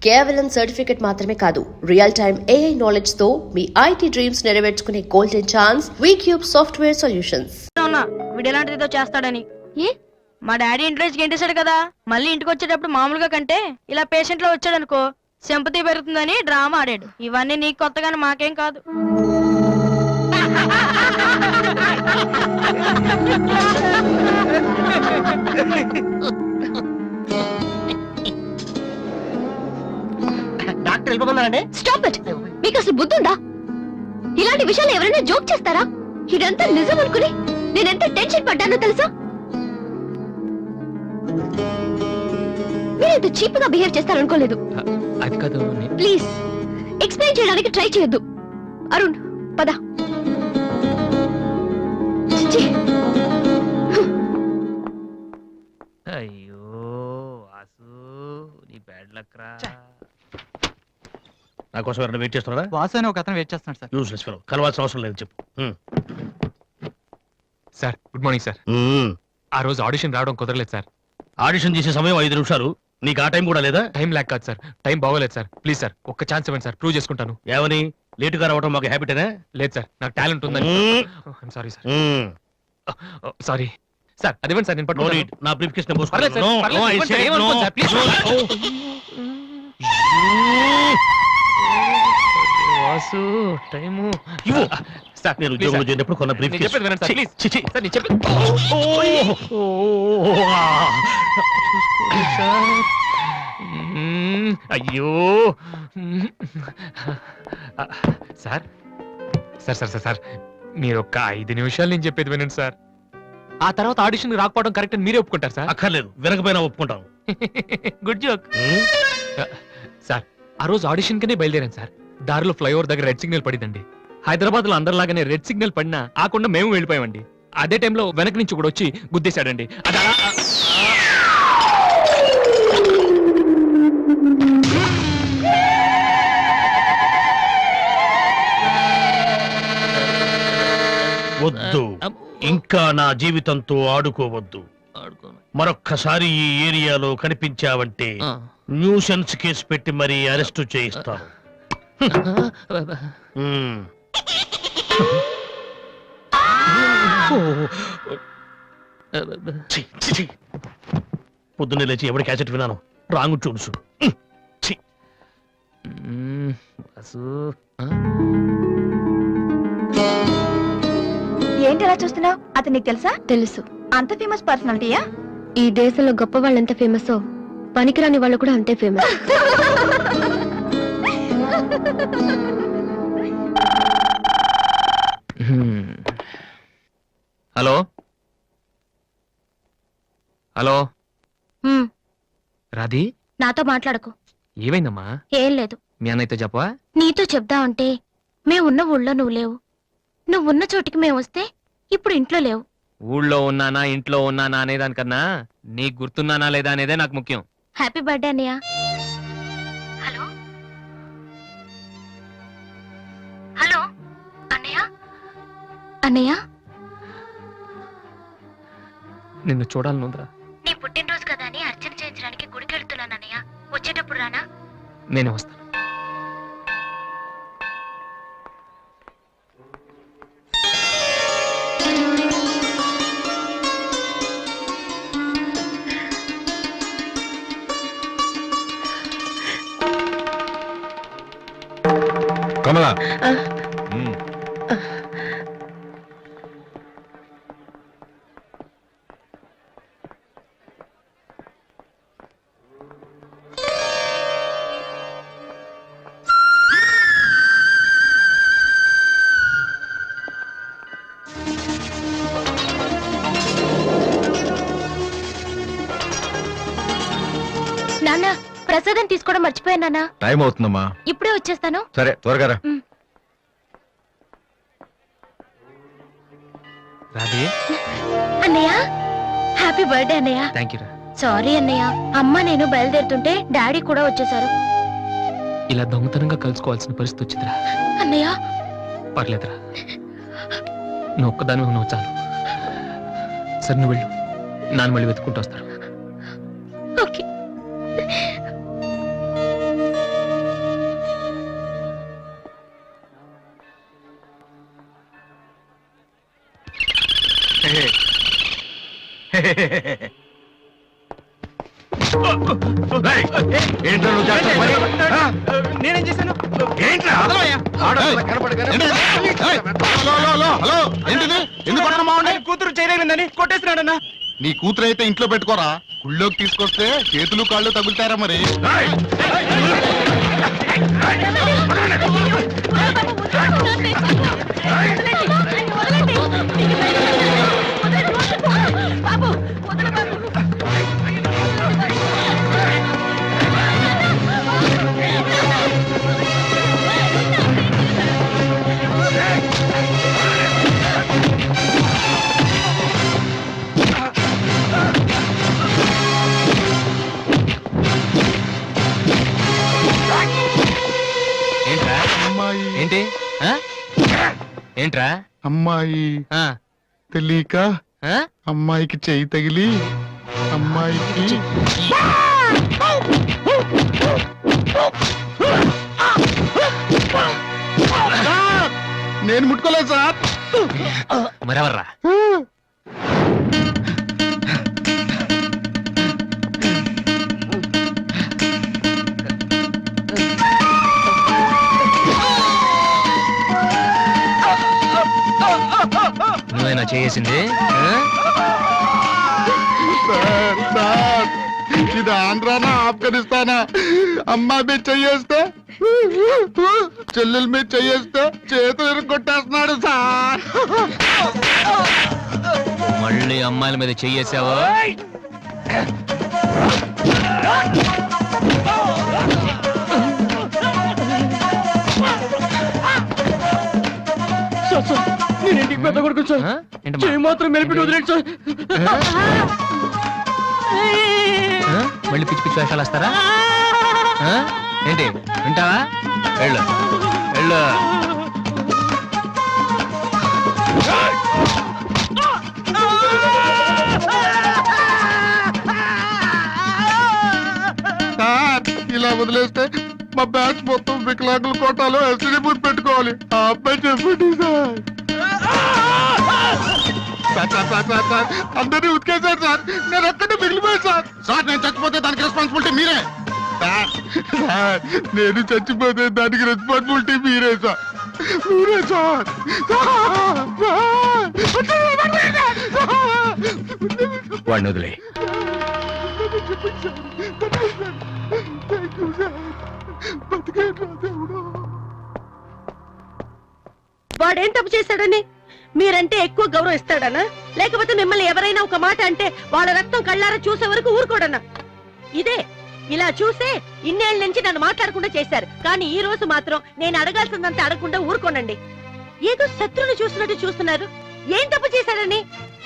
కేవలం సర్టిఫికెట్ మాత్రమే కాదు, రియల్ టైమ్ AI నాలెడ్జ్ తో మీ IT డ్రీమ్స్ నెరవేర్చుకునే golden chance VCube software solutions. వీడెలాంటిదో చేస్తాడని మా డాడీ ఇంట్రెస్ట్ గెంటేశాడు కదా, మళ్ళీ ఇంటికి వచ్చేటప్పుడు మామూలుగా కంటే ఇలా పేషెంట్ లో వచ్చాడనుకో సింపతి పెరుగుతుందని డ్రామా ఆడాడు. ఇవన్నీ నీకు కొత్తగానే మాకేం కాదు. డాక్టర్ వెళ్ళిపోతున్నారండి. Stop it. మీకు అసలు బుద్ధి ఉందా? ఇలాంటి విషయాలు ఎవరైనా జోక్ చేస్తారా? ఇదంతా నిజం అనుకుని నేనెంత టెన్షన్ పడ్డానో తెలుసా? మీరెంత చీప్ గా బిహేవ్ చేస్తారనుకోలేదు. అది కాదు. ప్లీజ్ ఎక్స్ప్లెయిన్ చేయడానికి ట్రై చేయొద్దు. అరుణ్ పద. అయ్యో వాసు, నీ బ్యాడ్ లక్ రా. నా కోసం ఎవరైనా వెయిట్ చేస్తున్నారా? వాసు అని ఒక అతను వెయిట్ చేస్తున్నాడు సార్. యూస్లెస్ ఫెలో, కలవాల్సిన అవసరం లేదు, చెప్పు. Sir good morning sir. ఆ రోజు ఆడిషన్ రావడం కుదరలేదు సార్. ఆడిషన్ చేసే సమయం 5 నిమిషాలు, నీకు ఆ టైం కూడా లేదా? టైం ల్యాక్ కాదు సార్, టైం బాగోలేదు సార్. ప్లీజ్ సార్ ఒక్క ఛాన్స్ ఇవ్వండి సార్, ప్రూవ్ చేసుకుంటాను. ఏమని లేటుగా రావడం మాకు హ్యాబిటేనా? లేదు సార్, నాకు టాలెంట్ ఉందని. Sorry sir, sorry sir. అది ఇవ్వండి సార్, నేను పట్టుకుంటాను. నా బ్రీఫ్ కేస్ నెంబర్ పర్లేదు సార్, పర్లేదు, ఇవ్వండి సార్, ఏమనుకోండి sir, please sir. Vasu time sir, నేను ఉద్యోగంలో చేరినప్పుడు కొన్న బ్రీఫ్ కేస్. చెప్పేది వినండి సార్, ప్లీజ్. సార్ నేను చెప్పేది సార్. అయ్యో sir sir sir sir sir మీరు ఒక్క 5 నిమిషాలు నేను చెప్పేది వినండి సార్. ఆ తర్వాత ఆడిషన్ రాకపోవడం కరెక్ట్ అని మీరే ఒప్పుకుంటారు సార్? అక్కర్లేదు, వినకపోయినా ఒప్పుకుంటాను. Good joke sir. ఆ రోజు ఆడిషన్ కనే బయలుదేరాను సార్. దారిలో ఫ్లైఓవర్ దగ్గర రెడ్ సిగ్నల్ పడిందండి. హైదరాబాద్ లో అందరిలాగానే రెడ్ సిగ్నల్ పడినా ఆకుండా మేము వెళ్ళిపోయామండి. అదే టైంలో వెనక నుంచి కూడా వచ్చి గుద్దేశాడండి. అది వద్దు, ఇంకా నా జీవితంతో ఆడుకోవద్దు. మరొక్కసారి ఈ ఏరియాలో కనిపించావంటే న్యూసెన్స్ కేసు పెట్టి మరీ అరెస్టు చేయిస్తాను. పొద్దున్నే లేచి ఎవరి క్యాసెట్ విన్నాను, రాంగ్ చూసు. ఏంటి అలా చూస్తున్నావు? అతను నీకు తెలుసా? తెలుసు. అంత ఫేమస్ పర్సనాలిటీయా? ఈ దేశంలో గొప్ప వాళ్ళు ఎంత ఫేమస్, పనికిరాని వాళ్ళు కూడా అంతే ఫేమస్. హలో హలో రాధి, నాతో మాట్లాడకు. ఏమైందమ్మా? ఏం లేదు. మీ అన్నయ్యతో చెప్పవా? నీతో చెప్దా అంటే మేమున్న ఊళ్ళో నువ్వు లేవు, నువ్వున్న చోటికి మేము వస్తే ఇప్పుడు ఇంట్లో లేవు. ఊళ్ళో ఉన్నానా ఇంట్లో ఉన్నానా అనేదానికన్నా నీకు గుర్తున్నానా లేదా అనేదే నాకు ముఖ్యం. హ్యాపీ బర్త్డే అన్నయ్య. హలో హలో అన్నయ్య. అన్నయ్య నిన్ను చూడాలనుందిరా. నీ పుట్టినరోజు కదా అని అర్చన చేయించడానికి గుడికి వెళ్తున్నాను అన్నయ్య. వచ్చేటప్పుడు రానా? నేనే వస్తాను. కమలా, నాన్న ప్రసాదం తీసుకోవడం మర్చిపోయాను నాన్న. టైం అవుతుందమ్మా. ఇప్పుడే వచ్చేస్తాను. సరే, త్వరగా రా. రాధి, అన్నయ్య హ్యాపీ బర్త్డే అన్నయ్య. థ్యాంక్ యూ రా. సారీ అన్నయ్య, అమ్మ నేను బయలుదేరుతుంటే డాడీ కూడా వచ్చేసారు. ఇలా దొంగతనంగా కలుసుకోవాల్సిన పరిస్థితి వచ్చిందిరా. అన్నయ్య పర్లేదురా, నువ్వు ఒక్కదాని నువ్వు చాలు. సరే నువ్వు వెళ్ళు, నాన్న మళ్ళీ వెతుక్కుంటూ వస్తారు. ఓకే. రేయ్, ఏంట్రా నువ్వు చేస్తున్న పని? ఆ? నేనేం చేశాను? ఏంట్రా? ఆడపిల్ల కనపడగానే- హలో ఏంటిది ఎందుకు కొట్టడం బాగుండే ఆయన కూతురు చేయలేదని కొట్టేస్తున్నాడన్నా. నీ కూతురు అయితే ఇంట్లో పెట్టుకోరా గుళ్ళోకి తీసుకొస్తే చేతులు కాళ్ళు తగులుతారా మరి రేయ్, ఏంట్రా అమ్మాయి ఏంటి ఆ? ఏంట్రా అమ్మాయి ఆ? తెలియక ఆ? అమ్మాయికి చెయ్యి తగిలి అమ్మాయికి సార్, నేను ముట్టుకోలేదు సార్ మరెవర్రా నువ్వేనా చేసింది సార్ సార్ ఇది ఆంధ్రానా ఆఫ్ఘనిస్తానా అమ్మాయి మీద చెయ్యేస్తే చెల్లెల మీద చెయ్యేస్తే చేతులు కొట్టేస్తున్నాడు సార్ మళ్ళీ అమ్మాయిల మీద చెయ్యేసావా నేను ఇంటికి పెద్ద కొడుకు సార్. ఆ? ఏంటమ్మా? చెయ్యి మాత్రం మెలిపి వదిలేండి సార్. ఆ? మళ్ళీ పిచ్చి పిచ్చి వేషాలు వస్తారా ఆ? ఏంటి వింటావా వెళ్ళు వెళ్ళు సార్ ఇలా వదిలేస్తే మా బ్యాచ్ మొత్తం వికలాంగుల కోటాలో ఎస్టీడీ బూత్ పెట్టుకోవాలి ఆ అబ్బాయి చెప్పండి సార్ సార్ అందరినీ ఉతికేశారు సార్ నేను ఒక్కడే మిగిలిపోయాను సార్ సార్ నేను చచ్చిపోతే దానికి రెస్పాన్సిబిలిటీ మీరే సార్ సార్ నేను చచ్చిపోతే దానికి రెస్పాన్సిబిలిటీ మీరే సార్ మీరే సార్ వాడిని వదిలే వాడేం తప్పు చేశాడని మీరంటే ఎక్కువ గౌరవం ఇస్తాడనా లేకపోతే మిమ్మల్ని ఎవరైనా ఒక మాట అంటే వాళ్ళ రక్తం కళ్ళారా చూసే వరకు ఊరుకోడన్నా ఇదే ఇలా చూసే ఇన్నేళ్ళ నుంచి నన్ను మాట్లాడకుండా చేశారు కానీ ఈ రోజు మాత్రం నేను అడగాల్సిందంతా అడగకుండా ఊరుకోనండి ఏదో శత్రువుని చూస్తున్నట్టు చూస్తున్నారు ఏం తప్పు చేశాడని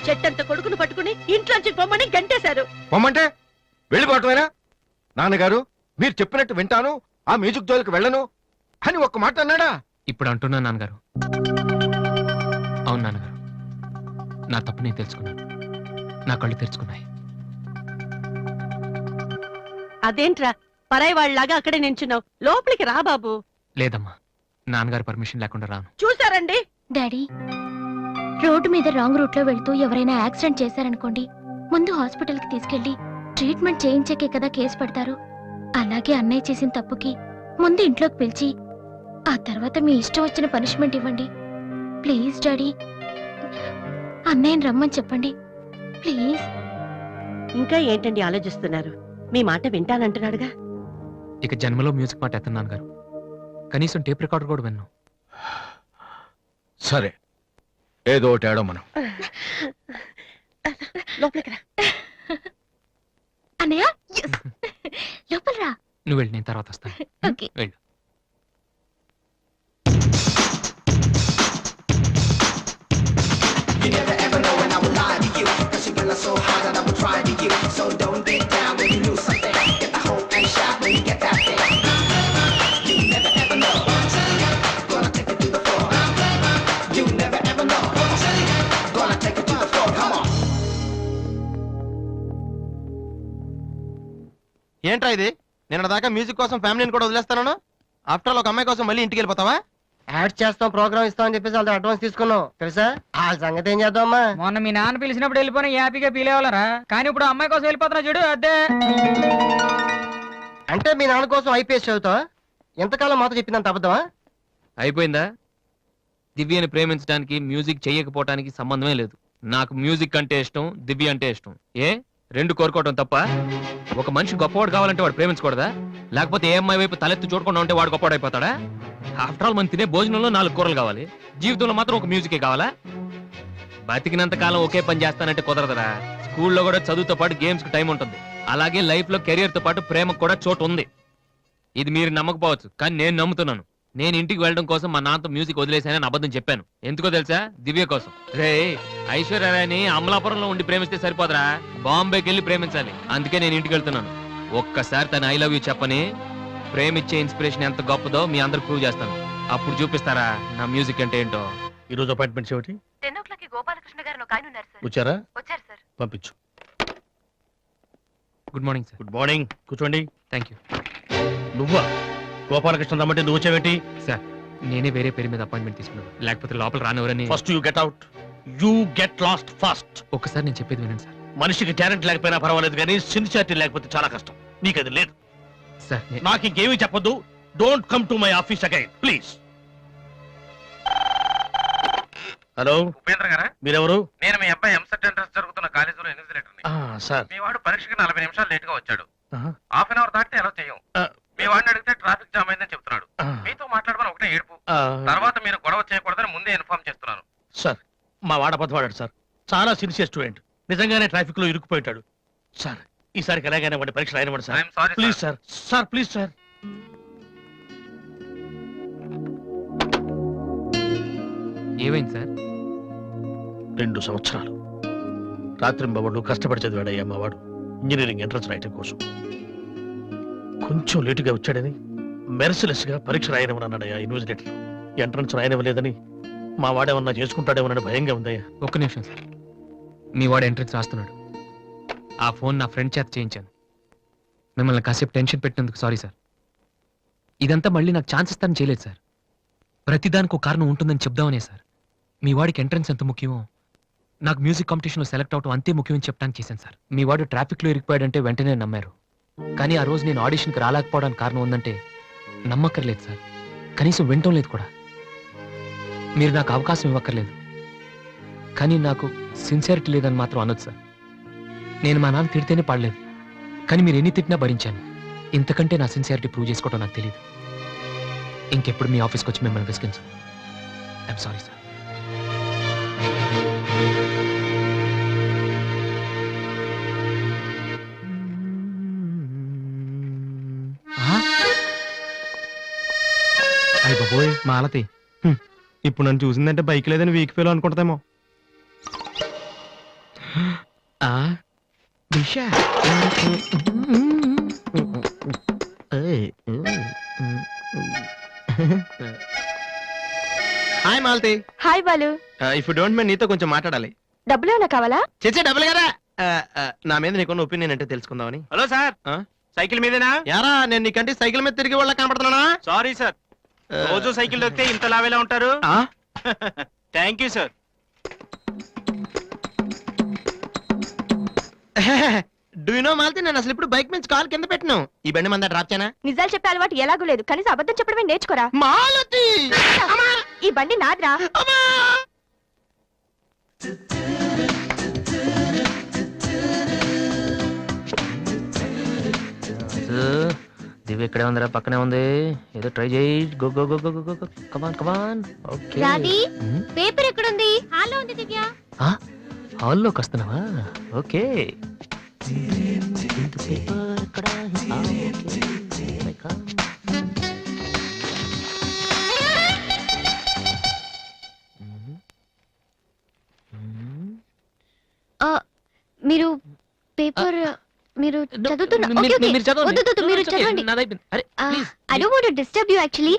చెట్టంత కొడుకును పట్టుకుని ఇంట్లోంచి పొమ్మని గంటేశారు పొమ్మంటే వెళ్ళిపోవటమేనా నాన్నగారు మీరు చెప్పినట్టు వింటాను ఆ మ్యూజిక్ జోలికి వెళ్ళను అని ఒక్క మాట అన్నాడా ఇప్పుడు అంటున్నా నాన్నగారు అవును నాన్నగారు నా తప్పు నేను తెలుసుకున్నాను నా కళ్ళు తెరుచుకున్నాయి అదేంట్రా పరాయి వాళ్ళలాగా అక్కడే నించున్నావు లోపలికి రా బాబు లేదమ్మా నాన్నగారు పర్మిషన్ లేకుండా రాను చూసారండి డాడీ రోడ్డు మీద రాంగ్ రూట్ లో వెళ్తూ ఎవరైనా యాక్సిడెంట్ చేశారనుకోండి ముందు హాస్పిటల్ కి తీసుకెళ్లి ట్రీట్మెంట్ చేయించాకే కదా కేసు పెడతారు అలాగే అన్నయ్య చేసిన తప్పుకి ముందు ఇంట్లోకి పిలిచి ఆ తర్వాత మీ ఇష్టం వచ్చిన పనిష్మెంట్ ఇవ్వండి ప్లీజ్ డాడీ అన్నయ్యని రమ్మని చెప్పండి ప్లీజ్ ఇంకా ఏంటండి ఆలోచిస్తున్నారు మీ మాట వింటానంటున్నాడుగా ఇక జన్మలో మ్యూజిక్ మాట ఎత్తను నాన్నగారు కనీసం టేప్ రికార్డర్ కూడా విన్ను సరే ఏదో ఒకటి ఆడో మనం లోపలికి రా అన్నయ్య లోపల రా నువ్వు వెళ్ళి నేను తర్వాత వస్తాను ఓకే వెళ్ళు ఏంట్రా ఇది నిన్న దాకా మ్యూజిక్ కోసం ఫ్యామిలీని కూడా వదిలేస్తాను ఆఫ్టర్ ఆల్ ఒక అమ్మాయి కోసం మళ్ళీ ఇంటికి వెళ్ళిపోతావా యాడ్ చేస్తాం, ప్రోగ్రామ్ ఇస్తాం అని చెప్పేసి వాళ్ళతో అడ్వాన్స్ తీసుకున్నాం తెలుసా. వాళ్ళ సంగతి ఏం చేద్దామా? మొన్న మీ నాన్న పిలిచినప్పుడు వెళ్ళిపోయిన హ్యాపీగా ఫీల్ అవ్వాలరా, కానీ ఇప్పుడు అమ్మాయి కోసం వెళ్ళిపోతున్నా చూడు అదే. అంటే మీ నాన్న కోసం ఐపీఎస్ చదువుతావా? ఎంతకాలం మాతో చెప్పిందంత అబద్ధమా? అయిపోయిందా? దివ్యని ప్రేమించడానికి మ్యూజిక్ చెయ్యకపోవటానికి సంబంధమే లేదు. నాకు మ్యూజిక్ అంటే ఇష్టం, దివ్య అంటే ఇష్టం. ఏ రెండు కోరుకోవటం తప్ప? ఒక మనిషి గొప్పవాడు కావాలంటే వాడు ప్రేమించకూడదా? లేకపోతే ఏ అమ్మాయి వైపు తలెత్తి చూడకుండా ఉంటే వాడు గొప్పవాడు అయిపోతాడా? ఆఫ్టర్ ఆల్ మనం తినే భోజనంలో 4 కూరలు కావాలి, జీవితంలో మాత్రం ఒక మ్యూజికే కావాలా? బతికినంత కాలం ఒకే పని చేస్తానంటే కుదరదరా. స్కూల్లో కూడా చదువుతో పాటు గేమ్స్ కి టైం ఉంటుంది. అలాగే లైఫ్ లో కెరియర్ తో పాటు ప్రేమకు కూడా చోటు ఉంది. ఇది మీరు నమ్మకపోవచ్చు, కానీ నేను నమ్ముతున్నాను. నేను ఇంటికి వెళ్ళడం కోసం మా నాన్నతో మ్యూజిక్ వదిలేసానని అబద్ధం చెప్పాను. ఎందుకో తెలుసా? దివ్య కోసం. రే ఐశ్వర్యరాయని అమలాపురంలో ఉండి ప్రేమిస్తే సరిపోదరా, బాంబేకి వెళ్ళి ప్రేమించాలి. అందుకే నేను ఇంటికి వెళ్తున్నాను. ఒక్కసారి తన ఐ లవ్ యూ చెప్పని ప్రేమిచ్చే ఇన్స్పిరేషన్ ఎంత గొప్పదో మీ అందరు ప్రూవ్ చేస్తాను. అప్పుడు చూపిస్తారా నా మ్యూజిక్ అంటే ఏంటో. ఈ రోజు అపాయింట్మెంట్స్ ఏమిటి? 10 o'clock గోపాలకృష్ణ గారు ఒక ఆయన ఉన్నారు సార్. వచ్చారా? వచ్చారు సార్. పంపించు. Good morning sir. Good morning, కూర్చోండి. థ్యాంక్ యూ నువ్వా? గోపాలకృష్ణ రమ్మంటే నువ్వు వచ్చావేంటి? సార్. నేనే వేరే పేరు మీద అపాయింట్మెంట్ తీసుకున్నాను, లేకపోతే లోపల రానివరని. First you get out. You get lost fast. ఒక్కసారి నేను చెప్పేది వినండి సార్. మనిషికి టాలెంట్ లేకపోయినా పర్వాలేదు, కానీ సిన్సియారిటీ లేకపోతే చాలా కష్టం. నీకు అది లేదు. సార్ నాకు ఇంకేమీ చెప్పొద్దు. Don't come to my office again please. Hello Upendra గారా? మీరెవరు? నేను మీ అబ్బాయి ఎంసెట్ ఎంట్రన్స్ జరుగుతున్న కాలేజీలో ఇన్విజిలేటర్ని. సార్, మీ వాడు పరీక్షకి 40 నిమిషాలు లేట్ గా వచ్చాడు. ఆహా. హాఫ్ అన్ అవర్ దాటితే ఎలా చేయం. మీ వాడిని అడిగితే ట్రాఫిక్ జామ్ అయిందని చెప్తున్నాడు. ఆ. మీతో మాట్లాడమని ఒకటే ఏడుపు. తర్వాత మీరు గొడవ చేయకూడదని ముందే ఇన్ఫార్మ్ చేస్తున్నాను. సార్, మా వాడ అబద్ధమాడాడు సార్. చాలా సిన్సియర్ స్టూడెంట్. నిజంగానే ట్రాఫిక్ లో ఇరుక్కుపోయింటాడు. సార్, ఈసారికి ఎలాగైనా వాడి పరీక్ష రాయనివ్వండి sir. I'm sorry please sir. Sir please sir. ఏమైంది సార్? 2 సంవత్సరాలు రాత్రింబవళ్ళు కష్టపడి చదివాడయ్యా మా వాడు ఇంజనీరింగ్ ఎంట్రన్స్ రాయటం కోసం. కొంచెం లేటుగా వచ్చాడని మెర్సిలెస్ గా పరీక్ష రాయనివ్వనన్నాడయ్యా ఇన్విజిలేటర్. ఎంట్రన్స్ రాయనివ్వలేదని మా వాడేమన్నా చేసుకుంటాడేమోనని భయంగా ఉందయ్యా. ఒక్క నిమిషం సార్. మీ వాడు ఎంట్రన్స్ రాస్తున్నాడు. ఆ ఫోన్ నా ఫ్రెండ్ చేత చేయించాను. మిమ్మల్ని కాసేపు టెన్షన్ పెట్టినందుకు సారీ సార్. ఇదంతా మళ్ళీ నాకు ఛాన్స్ ఇస్తానని చేయలేదు సార్. ప్రతిదానికి ఒక కారణం ఉంటుందని చెప్దామనే సార్. మీ వాడికి ఎంట్రన్స్ ఎంత ముఖ్యమో నాకు మ్యూజిక్ కాంపిటీషన్లో సెలెక్ట్ అవడం అంతే ముఖ్యమని చెప్పడానికి చేశాను సార్. మీ వాడు ట్రాఫిక్లో ఇరికిపోయాడంటే వెంటనే నమ్మారు. కానీ ఆ రోజు నేను ఆడిషన్కి రాలేకపోవడానికి కారణం ఉందంటే నమ్మక్కర్లేదు సార్. కనీసం వినటం లేదు కూడా. మీరు నాకు అవకాశం ఇవ్వక్కర్లేదు, కానీ నాకు సిన్సియారిటీ లేదని మాత్రం అనొచ్చు సార్. నేను మా నాన్న తిడితేనే పాడలేదు, కానీ మీరు ఎన్ని తిట్టినా భరించాను. ఇంతకంటే నా సిన్సియారిటీ ప్రూవ్ చేసుకోవడం నాకు తెలియదు. ఇంకెప్పుడు మీ ఆఫీస్కి వచ్చి మిమ్మల్ని విసిగించను. I'm sorry sir. అయ్య బాబోయ్ మాలతి, ఇప్పుడు నన్ను చూసిందంటే బైక్ లేదని వీక్ ఫీల్ అనుకుంటామేమో. Hi Malathi. Hi Balu. If you don't mind నీతో కొంచెం మాట్లాడాలి. డబ్బులు ఏమైనా కావాలా? చేసే డబ్బులు కదా. నా మీద నీకున్న ఒపీనియన్ అంటే తెలుసుకుందామని. హలో సార్, సైకిల్ మీదేనా? యారా నేను నీకంటే సైకిల్ మీద తిరిగి వాళ్ళ కనపడుతున్నా. సారీ సార్, రోజు సైకిల్ దొక్కితే ఇంత లావేలా ఉంటారు. Thank you sir. Do you know Malathi, నేను అసలు ఇప్పుడు బైక్ మీద కాల్ కింద పెట్టను. ఈ బండి మంద డ్రాప్ చేయనా? నిజాలు చెప్పే అలవాటు ఎలాగూ లేదు, కనీసం అబద్ధం చెప్పడమే నేర్చుకోరా. మాలతి, ఈ బండి నాదిరా. దివ్య ఇక్కడే ఉందిరా, పక్కనే ఉంది. ఏదో ట్రై చేయి. Go go go go go go. Come on come on. Okay. Radhi, paper ఎక్కడుంది? హాల్లో ఉంది దివ్య. హాల్లోకి వస్తున్నావా? ఓకే. పేపర్ ఇక్కడ. మీరు పేపర్ మీరు చదువుతున్న ఓకే ఓకే వద్దు వద్దు మీరు చదవండి. I don't want to disturb you actually.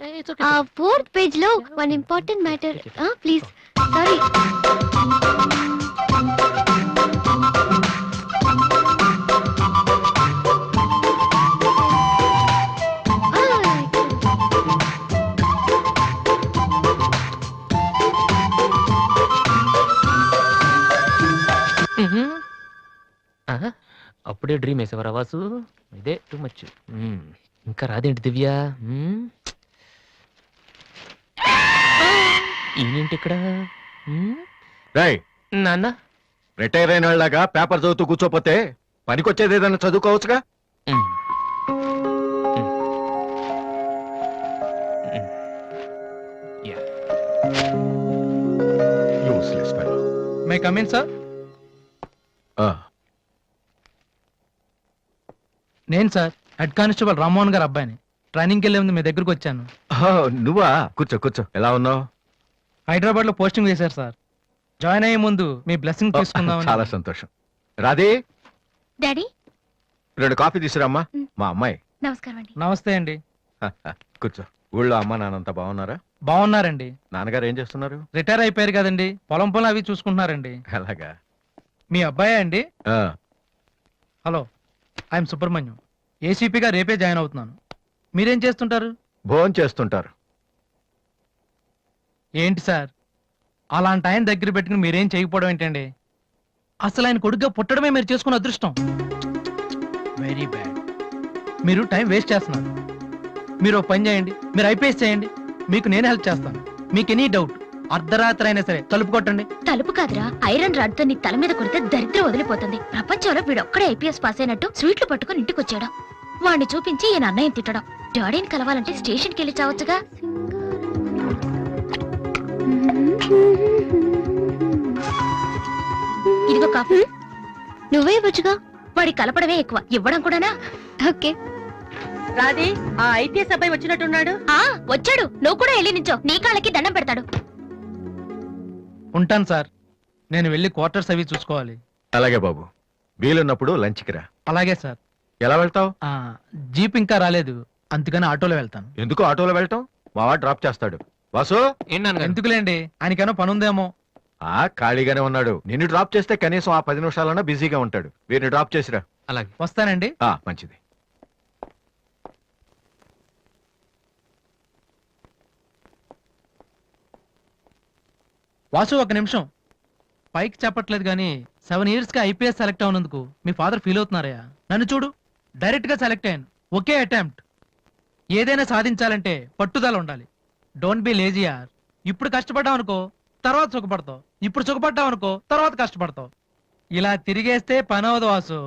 4th page లో one important matter. Please sorry. అప్పుడే డ్రీమ్ వేసేవారా వాసు? ఇదే టూ మచ్. ఇంకా రాదేంటి దివ్య? ఈయనేంటి ఇక్కడ? రై నాన్న రిటైర్ అయిన వాళ్ళగా పేపర్ చదువుతూ కూర్చోపోతే పనికొచ్చేది ఏదైనా చదువుకోవచ్చుగా. Useless fellow. May come in sir. నేను సార్ హెడ్ కానిస్టేబుల్ రామ్మోహన్ గారు అబ్బాయిని. ట్రైనింగ్కి వెళ్ళే ముందు మీ దగ్గరకు వచ్చాను. నువ్వా? కూర్చో కూర్చో. ఎలా ఉన్నావు? హైదరాబాద్ లో పోస్టింగ్ చేశారు సార్. జాయిన్ అయ్యే ముందు మీ బ్లెస్సింగ్ తీసుకుందాం. చాలా సంతోషం. రాధే, డాడీ 2 కాఫీ తీసుకురామ్మా. మా అమ్మాయి. నమస్కారం అండి. నమస్తే అండి. కూర్చో. ఊళ్ళో అమ్మా నాన్నంతా బాగున్నారా? బాగున్నారండి. నాన్నగారు ఏం చేస్తున్నారు? రిటైర్ అయిపోయారు కదండి, పొలం పొలం అవి చూసుకుంటున్నారండి. అలాగా. మీ అబ్బాయే అండి? ఆ, హలో, ఐఎమ్ సుబ్రహ్మణ్యం. ఏసీపీగా రేపే జాయిన్ అవుతున్నాను. మీరేం చేస్తుంటారు? భోజనం చేస్తుంటారు. ఏంటి సార్, అలాంటి ఆయన దగ్గర పెట్టుకుని మీరేం చేయకపోవడం ఏంటండి? అసలు ఆయన కొడుగ్గా పుట్టడమే మీరు చేసుకున్న అదృష్టం. Very bad. మీరు టైం వేస్ట్ చేస్తున్నారు. మీరు ఒక పని చేయండి, మీరు ఐపీఎస్ చేయండి, మీకు నేను హెల్ప్ చేస్తాను. మీకు ఎనీ డౌట్ అర్ధరాత్రి అయినా సరే తలుపు కొట్టండి. తలుపు కాదురా, ఐరన్ రాడ్ తో నీ తల మీద కొడితే దరిద్రం వదిలిపోతుంది. ప్రపంచంలో వీడొక్కడే ఐపీఎస్ పాస్ అయినట్టు స్వీట్లు పట్టుకుని ఇంటికి వచ్చాడు. వాడిని చూపించి ఈయన అన్నయ్య తిట్టడం. డాడీని కలవాలంటే స్టేషన్కి వెళ్ళి చావచ్చుగా. ఇదిగో కాఫీ. నువ్వే ఇవ్వచ్చుగా. వాడి కలపడమే ఎక్కువ, ఇవ్వడం కూడానా? ఓకే. రాది, ఆ ఐపీఎస్ అబ్బాయి వచ్చినట్టున్నాడు. వచ్చాడు. నువ్వు కూడా వెళ్ళి నించో, నీ కాళ్ళకి దండం పెడతాడు. ఉంటాను సార్, నేను వెళ్ళి క్వార్టర్స్ అవి చూసుకోవాలి. అలాగే బాబు. వీలున్నప్పుడు లంచ్కి రా. అలాగే సార్. ఎలా వెళ్తావు? జీప్ ఇంకా రాలేదు, అందుకని ఆటోలో వెళ్తాను. ఎందుకు ఆటోలో వెళ్ళటం? మావా డ్రాప్ చేస్తాడు. వాసు, ఎందుకులేండి, ఆయనకేమో పని ఉందేమో. ఖాళీగానే ఉన్నాడు. నిన్ను డ్రాప్ చేస్తే కనీసం ఆ 10 నిమిషాలన్నా బిజీగా ఉంటాడు. వీరిని డ్రాప్ చేసిరా. అలాగే. వస్తానండి. మంచిది. వాసు, ఒక నిమిషం. పైకి చెప్పట్లేదు కానీ 7 years గా ఐపీఎస్ సెలెక్ట్ అవునందుకు మీ ఫాదర్ ఫీల్ అవుతున్నారయ్యా. నన్ను చూడు, డైరెక్ట్ గా సెలెక్ట్ అయ్యాను. ఒకే అటెంప్ట్. ఏదైనా సాధించాలంటే పట్టుదల ఉండాలి. డోంట్ బి లేజీ యార్. ఇప్పుడు కష్టపడ్డావు అనుకో, తర్వాత సుఖపడతావు. ఇప్పుడు సుఖపడ్డావు అనుకో, తర్వాత కష్టపడతావు. ఇలా తిరిగేస్తే పని అవదు వాసు.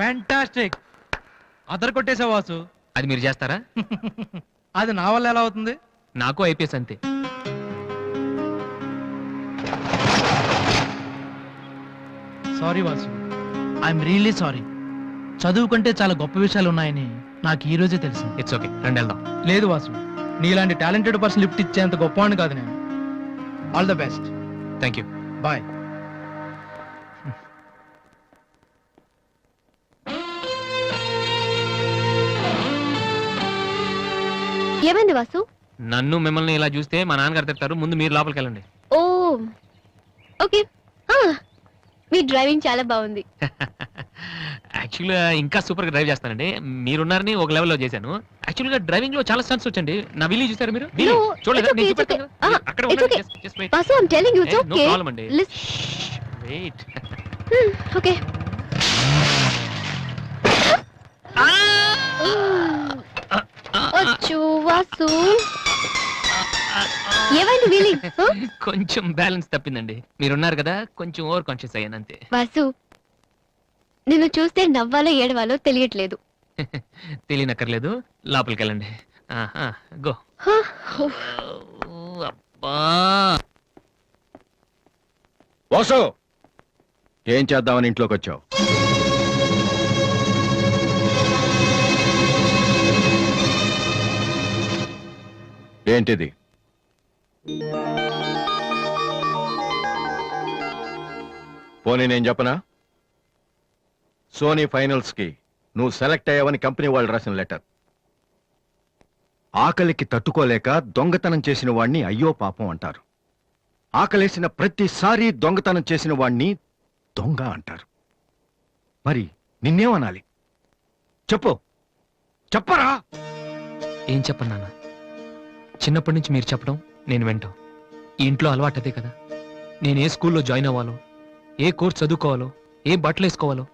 ఫ్యాంటాస్టిక్. అదర్ కొట్టేసా వాసు. అది మీరు చేస్తారా? అది నా వల్ల ఎలా అవుతుంది? నాకు ఐపీఎస్ అంతే. Sorry Vasu, I'm really sorry. చదువు కంటే చాలా గొప్ప విషయాలు ఉన్నాయని నాకు ఈ రోజే తెలిసింది. ఇట్స్ ఓకే, రండి వెళ్దాం. లేదు వాసు, నీలాంటి టాలెంటెడ్ పర్సన్ లిఫ్ట్ ఇచ్చేంత గొప్పవాడిని కాదు నేను. All the best. Thank you. Bye. ఏమైంది వాసు? నన్ను మిమ్మల్ని ఇలా చూస్తే మా నాన్నగారు తిడతారు. ముందు మీరు లోపలికి వెళ్ళండి. ఓ ఓకే. మీ డ్రైవింగ్ చాలా బాగుంది. యాక్చువల్గా ఇంకా సూపర్ గా డ్రైవ్ చేస్తానండి. మీరున్నారని ఒక లెవెల్లో చేశాను. యాక్చువల్ గా డ్రైవింగ్ లో చాలా స్టన్స్ వచ్చండి. నా వీలు చూసారు మీరు? No, చూడలేదా? it's okay, నేను it's okay. చూపెడతాను కదా. అక్కడ it's okay. just wait. Vasu, I'm telling you, it's No okay. problem అండి. Wait. Okay. అచ్చో వాసు, ఏమైంది వీలింగ్? కొంచెం బ్యాలెన్స్ తప్పిందండి. మీరున్నారు కదా, కొంచెం ఓవర్ కాన్షియస్ అయ్యాను అంతే. వాసు, నిన్ను చూస్తే నవ్వాలో ఏడవాలో తెలియట్లేదు. తెలియనక్కర్లేదు, లోపలికి వెళ్ళండి. గో. అబ్బా, వాసు, ఏం చేద్దామని ఇంట్లోకి వచ్చావు? ఏంటిది? పోనీ నేను చెప్పనా? సోనీ ఫైనల్స్ కి నువ్వు సెలెక్ట్ అయ్యావని కంపెనీ వాళ్ళు రాసిన లెటర్. ఆకలికి తట్టుకోలేక దొంగతనం చేసిన వాణ్ణి అయ్యో పాపం అంటారు. ఆకలేసిన ప్రతిసారి దొంగతనం చేసిన వాణ్ణి దొంగ అంటారు. మరి నిన్నేమనాలి? చెప్పు, చెప్పరా? ఏం చెప్పను నాన్న. చిన్నప్పటి నుంచి మీరు చెప్పడం నేను వింటాం. ఈ ఇంట్లో అలవాటు అదే కదా. నేను ఏ స్కూల్లో జాయిన్ అవ్వాలో, ఏ కోర్స్ చదువుకోవాలో, ఏ బట్టలు వేసుకోవాలో,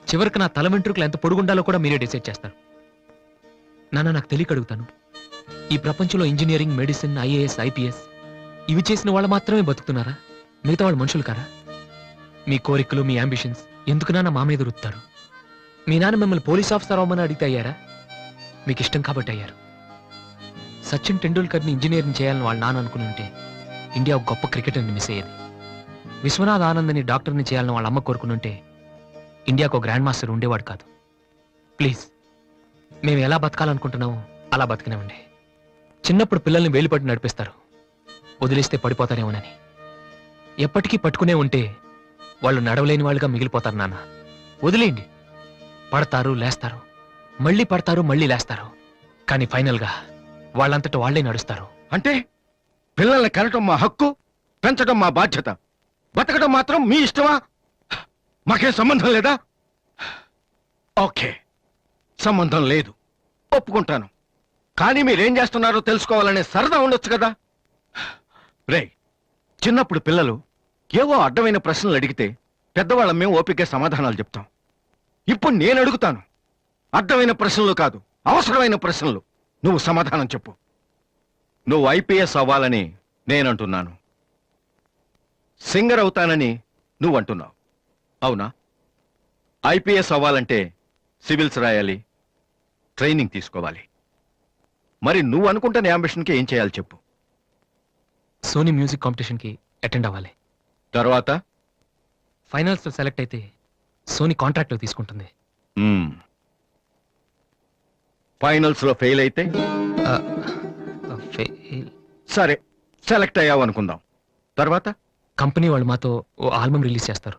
చివరికి నా తల వెంట్రుకలు ఎంత పొడుగుండాలో కూడా మీరే డిసైడ్ చేస్తారు. నాన్న, నాకు తెలియక అడుగుతాను, ఈ ప్రపంచంలో ఇంజనీరింగ్, మెడిసిన్, ఐఏఎస్, ఐపీఎస్ ఇవి చేసిన వాళ్ళు మాత్రమే బతుకుతున్నారా? మిగతా వాళ్ళు మనుషులు కారా? మీ కోరికలు, మీ అంబిషన్స్ ఎందుకు నాన్న మా మీద రుత్తారు? మీ నాన్న మిమ్మల్ని పోలీస్ ఆఫీసర్ అవ్వమని అడిగితే అయ్యారా? మీకు ఇష్టం కాబట్టి అయ్యారు. సచిన్ టెండూల్కర్ని ఇంజనీరింగ్ చేయాలని వాళ్ళ నాన్న అనుకుని ఉంటే ఇండియా ఒక గొప్ప క్రికెటర్ని మిస్ అయ్యేది. విశ్వనాథ్ ఆనంద్ని డాక్టర్ని చేయాలని వాళ్ళ అమ్మ కోరుకుని ఉంటే ఇండియాకు ఒక గ్రాండ్ మాస్టర్ ఉండేవాడు కాదు. ప్లీజ్, మేము ఎలా బతకాలనుకుంటున్నామో అలా బతకనివ్వండి. చిన్నప్పుడు పిల్లల్ని వేలిపట్టి నడిపిస్తారు, వదిలేస్తే పడిపోతారేమోనని. ఎప్పటికీ పట్టుకునే ఉంటే వాళ్ళు నడవలేని వాళ్ళుగా మిగిలిపోతారు నాన్న. వదిలేయండి. పడతారు, లేస్తారు, మళ్ళీ పడతారు, మళ్ళీ లేస్తారు. కానీ ఫైనల్గా వాళ్ళంతట వాళ్లే నడుస్తారు. అంటే పిల్లల్ని కనటం మా హక్కు, పెంచడం మా బాధ్యత, బతకడం మాత్రం మీ ఇష్టమా? మాకేం సంబంధం లేదా? ఓకే, సంబంధం లేదు, ఒప్పుకుంటాను. కానీ మీరేం చేస్తున్నారో తెలుసుకోవాలనే సరదా ఉండొచ్చు కదా. రే, చిన్నప్పుడు పిల్లలు ఏవో అడ్డమైన ప్రశ్నలు అడిగితే పెద్దవాళ్ళం మేము ఓపిక సమాధానాలు చెప్తాం. ఇప్పుడు నేను అడుగుతాను, అడ్డమైన ప్రశ్నలు కాదు, అవసరమైన ప్రశ్నలు. నువ్వు సమాధానం చెప్పు. నువ్వు ఐపీఎస్ అవ్వాలని నేనంటున్నాను, సింగర్ అవుతానని నువ్వు అంటున్నావు. అవునా? ఐపీఎస్ అవ్వాలంటే సివిల్స్ రాయాలి, ట్రైనింగ్ తీసుకోవాలి. మరి నువ్వు అనుకుంటున్న అంబిషన్కి ఏం చేయాలి చెప్పు. సోనీ మ్యూజిక్ కాంపిటీషన్కి అటెండ్ అవ్వాలి. తర్వాత ఫైనల్స్ లో సెలెక్ట్ అయితే సోనీ కాంట్రాక్ట్ లో తీసుకుంటుంది. ఫైనల్స్ లో ఫెయిల్ అయితే సరే, సెలెక్ట్ అయ్యావు అనుకుందాం. తర్వాత కంపెనీ వాళ్ళు మాతో ఓ ఆల్బమ్ రిలీజ్ చేస్తారు.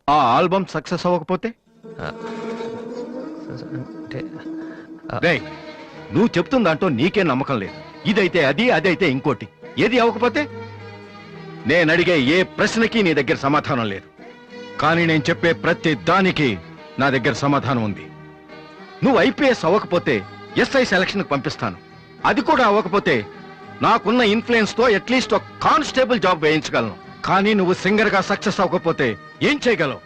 ఆ ఆల్బమ్ సక్సెస్ అవ్వకపోతే? అంటే రేయ్, నువ్వు చెప్తున్న దాంట్లో నీకే నమ్మకం లేదు. ఇదైతే అది, అదైతే ఇంకోటి. ఏది అవ్వకపోతే? నేను అడిగే ఏ ప్రశ్నకి నీ దగ్గర సమాధానం లేదు. కానీ నేను చెప్పే ప్రతి దానికి నా దగ్గర సమాధానం ఉంది. నువ్వు ఐపీఎస్ అవ్వకపోతే ఎస్ఐ సెలక్షన్ పంపిస్తాను. అది కూడా అవ్వకపోతే నాకున్న ఇన్ఫ్లుయెన్స్ తో అట్లీస్ట్ ఒక కానిస్టేబుల్ జాబ్ వేయించగలను. కానీ నువ్వు సింగర్ గా సక్సెస్ అవ్వకపోతే ఏం చేయగలవు?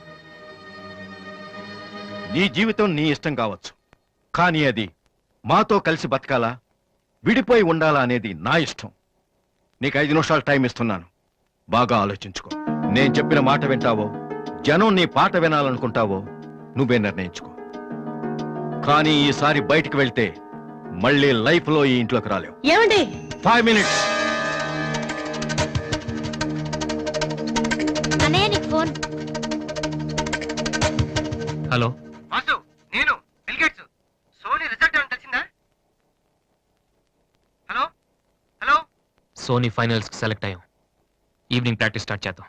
నీ జీవితం నీ ఇష్టం కావచ్చు, కానీ అది మాతో కలిసి బతకాలా, విడిపోయి ఉండాలా అనేది నా ఇష్టం. నీకు 5 నిమిషాలు టైం ఇస్తున్నాను, బాగా ఆలోచించుకో. నేను చెప్పిన మాట వింటావో, జనం నీ పాట వినాలనుకుంటావో నువ్వే నిర్ణయించుకో. కానీ ఈసారి బయటికి వెళ్తే మళ్ళీ లైఫ్ లో ఈ ఇంట్లోకి రాలేవు. ఏమండి? 5 మినిట్స్. అన్నయ్య, నీకు ఫోన్. హలో, వాసు, నేను బిల్ గేట్స్. సోనీ రిజల్ట్ ఏమైనా తెలిసిందా? Hello hello. సోనీ ఫైనల్స్ కి సెలెక్ట్ అయ్యాం. ఈవినింగ్ ప్రాక్టీస్ స్టార్ట్ చేద్దాం.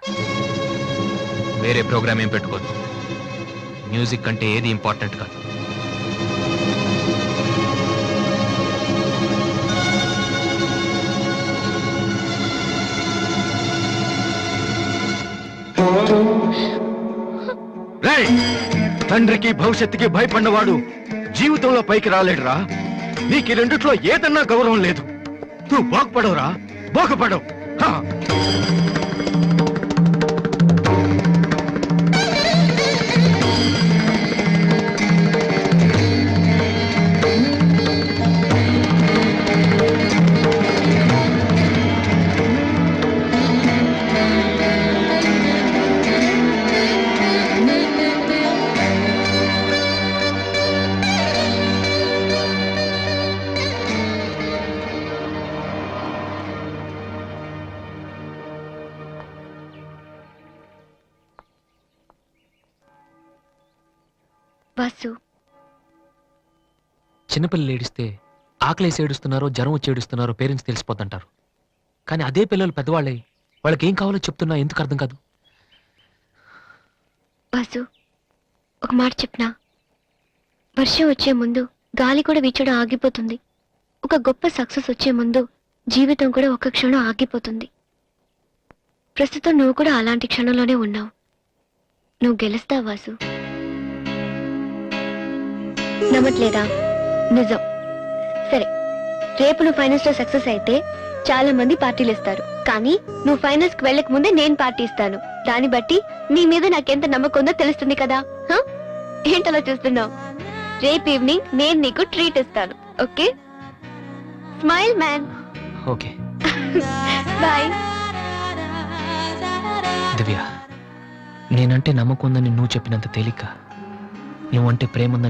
వేరే ప్రోగ్రామ్ ఏం పెట్టుకోవద్దు. మ్యూజిక్ అంటే ఏది ఇంపార్టెంట్ కాదు. రేయ్, తండ్రికి భవిష్యత్తుకి భయపడినవాడు జీవితంలో పైకి రాలేడురా. నీకు ఈ రెండిట్లో ఏదన్నా గౌరవం లేదు. నువ్వు బాగుపడవురా, బాగుపడవు. హా. వాసు, చిన్నపిల్లలు ఏడిస్తే ఆకలేసి ఏడుస్తున్నారో జ్వరం వచ్చి ఏడుస్తున్నారో పేరెంట్స్ తెలిసిపోతుంటారు. కానీ అదే పిల్లలు పెద్దవాళ్ళై వాళ్ళకి ఏం కావాలో చెప్తున్నా ఎందుకు అర్థం కాదు? వాసు, ఒక మాట చెప్పనా? వర్షం వచ్చే ముందు గాలి కూడా వీచడం ఆగిపోతుంది. ఒక గొప్ప సక్సెస్ వచ్చే ముందు జీవితం కూడా ఒక క్షణం ఆగిపోతుంది. ప్రస్తుతం నువ్వు కూడా అలాంటి క్షణంలోనే ఉన్నావు. నువ్వు గెలుస్తావు వాసు. నమ్మట్లేదా? నిజం. సరే, రేపు నువ్వు ఫైనల్స్ లో సక్సెస్ అయితే చాలా మంది పార్టీలు ఇస్తారు. కానీ నువ్వు ఫైనల్స్ కి వెళ్ళక ముందే నేను పార్టీ ఇస్తాను. దాన్ని బట్టి నీ మీద నాకెంత నమ్మకం ఉందో తెలుస్తుంది కదా. హ? ఏంటలా చూస్తున్నావు? రేపు ఈవినింగ్ నేను నీకు ట్రీట్ ఇస్తాను. Okay? Smile man. Okay bye. Divya, నేనంటే నమ్మకం ఉందని నువ్వు చెప్పినంత తేలిక నువ్వంటే ప్రేమ ఉందని